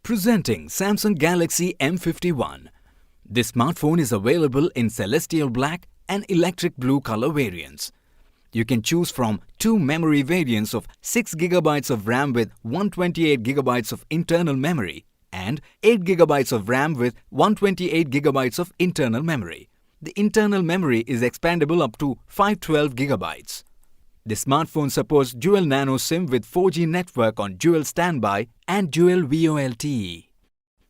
Presenting Samsung Galaxy M51. This smartphone is available in celestial black and electric blue color variants. You can choose from two memory variants of 6GB of RAM with 128GB of internal memory and 8GB of RAM with 128GB of internal memory. The internal memory is expandable up to 512GB. The smartphone supports dual nano SIM with 4G network on dual standby and dual VoLTE.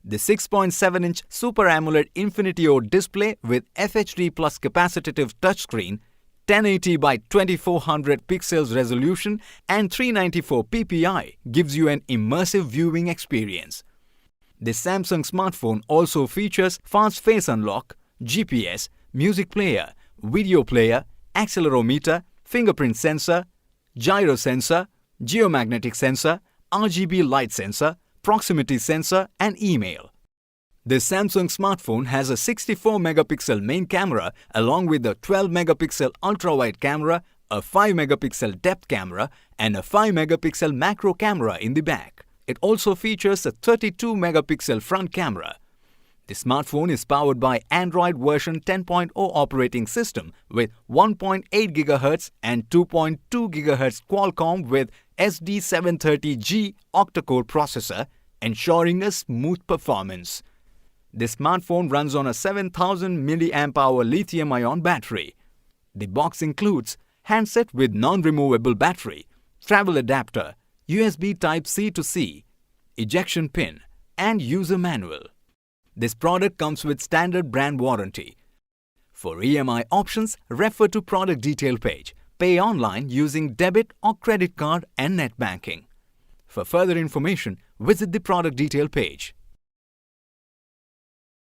The 6.7-inch Super AMOLED Infinity O display with FHD plus capacitive touchscreen, 1080 by 2400 pixels resolution and 394 ppi gives you an immersive viewing experience. This Samsung smartphone also features fast face unlock, GPS, music player, video player, accelerometer, fingerprint sensor, gyro sensor, geomagnetic sensor, RGB light sensor, proximity sensor and email. This Samsung smartphone has a 64-megapixel main camera along with a 12-megapixel ultra-wide camera, a 5-megapixel depth camera and a 5-megapixel macro camera in the back. It also features a 32-megapixel front camera. The smartphone is powered by Android version 10.0 operating system with 1.8 GHz and 2.2 GHz Qualcomm with SD730G octa-core processor, ensuring a smooth performance. The smartphone runs on a 7000 mAh lithium-ion battery. The box includes handset with non-removable battery, travel adapter, USB Type-C to C, ejection pin, and user manual. This product comes with standard brand warranty. For EMI options, refer to product detail page. Pay online using debit or credit card and net banking. For further information, visit the product detail page.